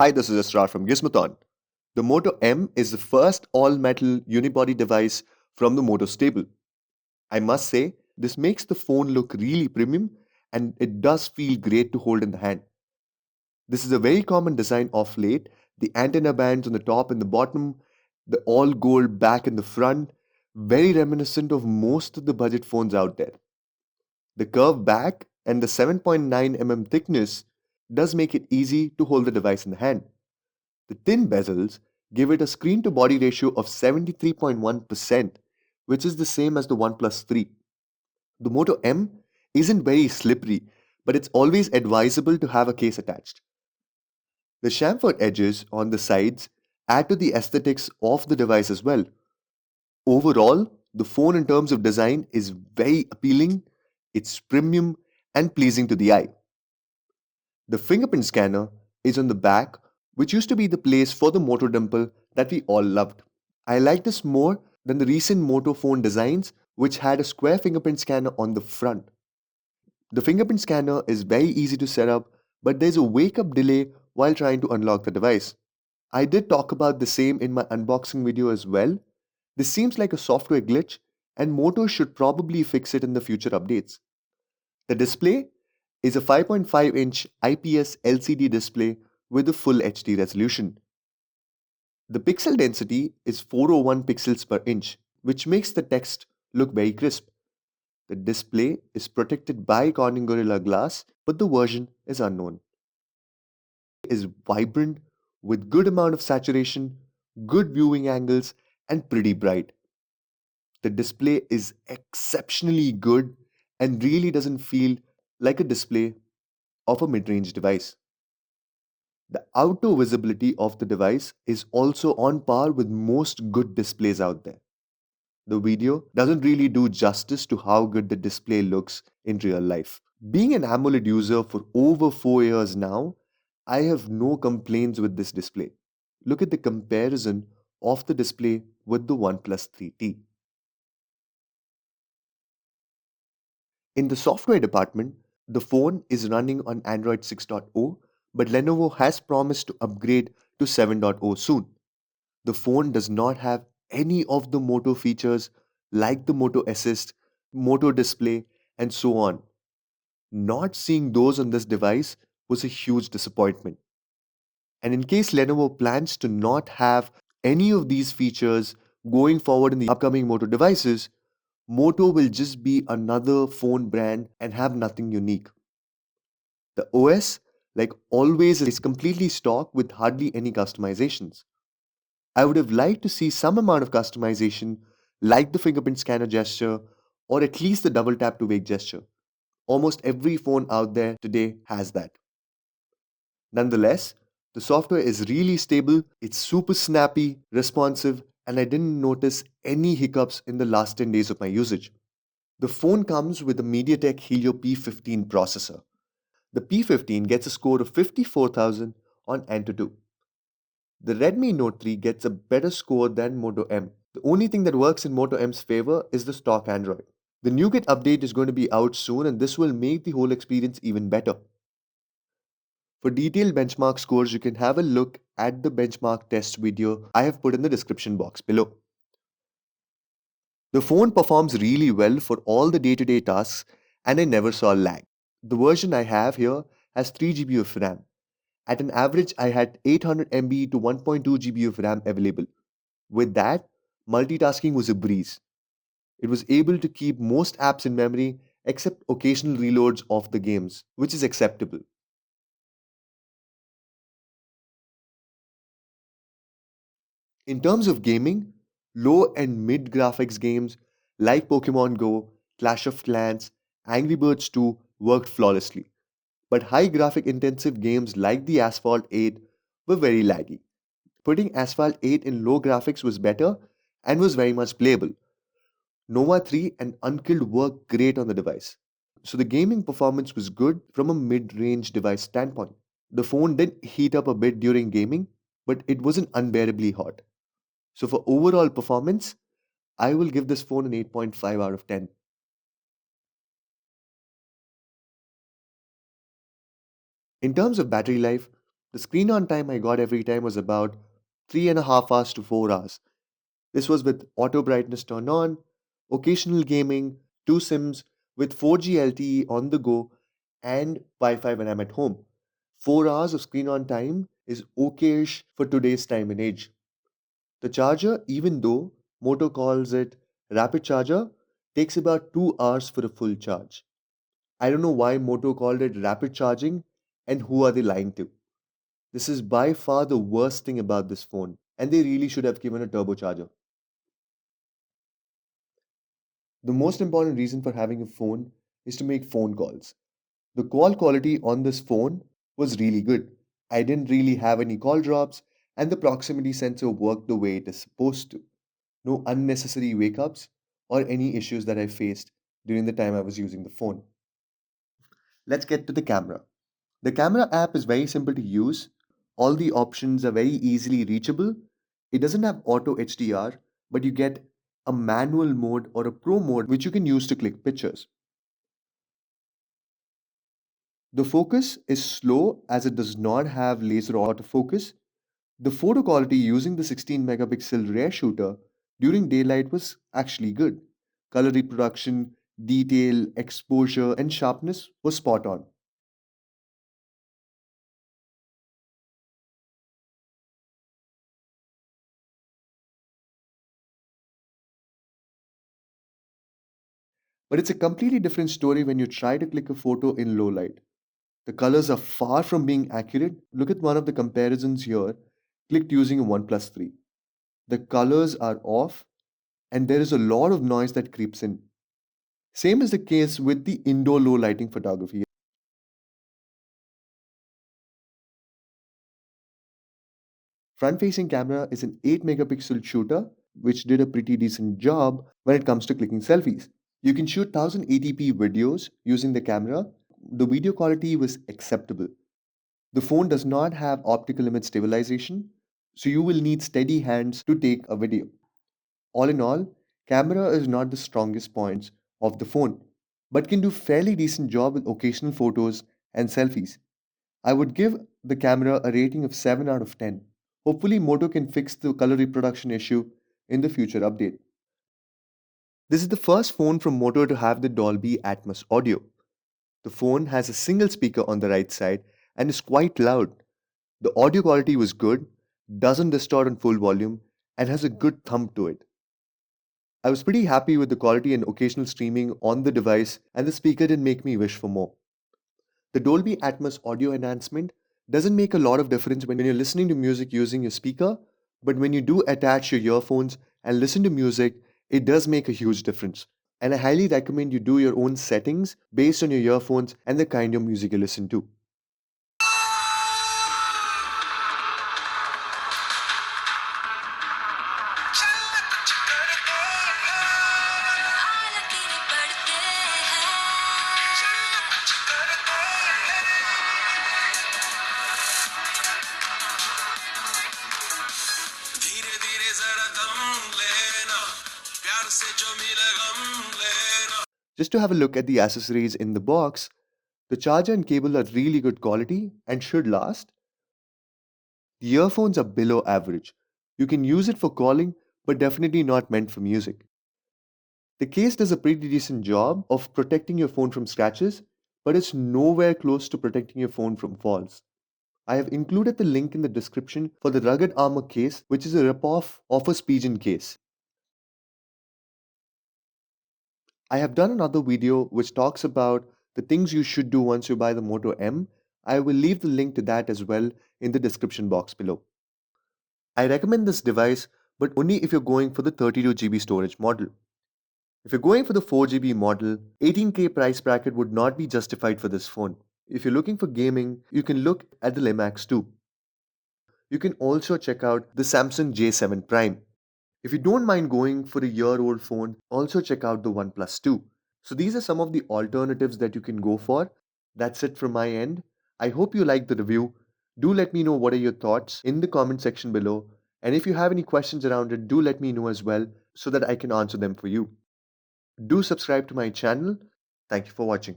Hi, this is Asrar from Gizmothon. The Moto M is the first all-metal unibody device from the Moto stable. I must say, this makes the phone look really premium and it does feel great to hold in the hand. This is a very common design of late. The antenna bands on the top and the bottom, the all gold back and the front, very reminiscent of most of the budget phones out there. The curved back and the 7.9 mm thickness does make it easy to hold the device in the hand. The thin bezels give it a screen to body ratio of 73.1%, which is the same as the OnePlus 3. The Moto M isn't very slippery, but it's always advisable to have a case attached. The chamfered edges on the sides add to the aesthetics of the device as well. Overall, the phone in terms of design is very appealing, it's premium and pleasing to the eye. The fingerprint scanner is on the back, which used to be the place for the Moto dimple that we all loved. I like this more than the recent Moto phone designs, which had a square fingerprint scanner on the front. The fingerprint scanner is very easy to set up, but there's a wake up delay while trying to unlock the device. I did talk about the same in my unboxing video as well. This seems like a software glitch, and Moto should probably fix it in the future updates. The display is a 5.5-inch IPS LCD display with a full HD resolution. The pixel density is 401 pixels per inch, which makes the text look very crisp. The display is protected by Corning Gorilla Glass, but the version is unknown. It is vibrant with good amount of saturation, good viewing angles, and pretty bright. The display is exceptionally good and really doesn't feel like a display of a mid-range device. The outdoor visibility of the device is also on par with most good displays out there. The video doesn't really do justice to how good the display looks in real life. Being an AMOLED user for over 4 years now, I have no complaints with this display. Look at the comparison of the display with the OnePlus 3T. In the software department, the phone is running on Android 6.0, but Lenovo has promised to upgrade to 7.0 soon. The phone does not have any of the Moto features like the Moto Assist, Moto Display, and so on. Not seeing those on this device was a huge disappointment. And in case Lenovo plans to not have any of these features going forward in the upcoming Moto devices, Moto will just be another phone brand and have nothing unique. The OS, like always, is completely stock with hardly any customizations. I would have liked to see some amount of customization, like the fingerprint scanner gesture, or at least the double tap to wake gesture. Almost every phone out there today has that. Nonetheless, the software is really stable, it's super snappy, responsive, and I didn't notice any hiccups in the last 10 days of my usage. The phone comes with a MediaTek Helio P15 processor. The P15 gets a score of 54,000 on Antutu. The Redmi Note 3 gets a better score than Moto M. The only thing that works in Moto M's favor is the stock Android. The NuGet update is going to be out soon and this will make the whole experience even better. For detailed benchmark scores, you can have a look at the benchmark test video I have put in the description box below. The phone performs really well for all the day-to-day tasks and I never saw lag. The version I have here has 3 GB of RAM. At an average, I had 800 MB to 1.2 GB of RAM available. With that, multitasking was a breeze. It was able to keep most apps in memory except occasional reloads of the games, which is acceptable. In terms of gaming, low and mid graphics games like Pokemon Go, Clash of Clans, Angry Birds 2 worked flawlessly. But high graphic intensive games like the Asphalt 8 were very laggy. Putting Asphalt 8 in low graphics was better and was very much playable. Nova 3 and Unkilled worked great on the device. So the gaming performance was good from a mid-range device standpoint. The phone did heat up a bit during gaming, but it wasn't unbearably hot. So for overall performance, I will give this phone an 8.5 out of 10. In terms of battery life, The screen on time I got every time was about 3.5 hours to 4 hours. This was with auto brightness turned on, occasional gaming, two SIMs, with 4G LTE on the go, and Wi Fi when I'm at home. 4 hours of screen on time is okayish for today's time and age. The charger, even though Moto calls it rapid charger, takes about 2 hours for a full charge. I don't know why Moto called it rapid charging and who are they lying to. This is by far the worst thing about this phone, and they really should have given a turbocharger. The most important reason for having a phone is to make phone calls. The call quality on this phone was really good. I didn't really have any call drops, and the proximity sensor worked the way it is supposed to. No unnecessary wake ups or any issues that I faced during the time I was using the phone. Let's get to the camera. The camera app is very simple to use. All the options are very easily reachable. It doesn't have auto HDR, but you get a manual mode or a pro mode which you can use to click pictures. The focus is slow as it does not have laser autofocus. The photo quality using the 16 megapixel rear shooter during daylight was actually good. Color reproduction, detail, exposure, and sharpness was spot on. But it's a completely different story when you try to click a photo in low light. The colors are far from being accurate. Look at one of the comparisons here, clicked using a OnePlus 3. The colors are off, and there is a lot of noise that creeps in. Same is the case with the indoor low lighting photography. Front facing camera is an 8 megapixel shooter, which did a pretty decent job when it comes to clicking selfies. You can shoot 1080p videos using the camera. The video quality was acceptable. The phone does not have optical image stabilization, so you will need steady hands to take a video. All in all, camera is not the strongest points of the phone, but can do fairly decent job with occasional photos and selfies. I would give the camera a rating of 7 out of 10. Hopefully Moto can fix the color reproduction issue in the future update. This is the first phone from Moto to have the Dolby Atmos audio. The phone has a single speaker on the right side and is quite loud. The audio quality was good, doesn't distort on full volume, and has a good thump to it. I was pretty happy with the quality and occasional streaming on the device, and the speaker didn't make me wish for more. The Dolby Atmos audio enhancement doesn't make a lot of difference when you're listening to music using your speaker, but when you do attach your earphones and listen to music, it does make a huge difference. And I highly recommend you do your own settings based on your earphones and the kind of music you listen to. Just to have a look at the accessories in the box, the charger and cable are really good quality and should last. The earphones are below average. You can use it for calling, but definitely not meant for music. The case does a pretty decent job of protecting your phone from scratches, but it's nowhere close to protecting your phone from falls. I have included the link in the description for the rugged armor case, which is a ripoff of a Spigen case. I have done another video which talks about the things you should do once you buy the Moto M. I will leave the link to that as well in the description box below. I recommend this device, but only if you're going for the 32 GB storage model. If you're going for the 4 GB model, 18K price bracket would not be justified for this phone. If you're looking for gaming, you can look at the Lemax 2. You can also check out the Samsung J7 Prime. If you don't mind going for a year-old phone, also check out the OnePlus 2. So these are some of the alternatives that you can go for. That's it from my end. I hope you liked the review. Do let me know what are your thoughts in the comment section below. And if you have any questions around it, do let me know as well so that I can answer them for you. Do subscribe to my channel. Thank you for watching.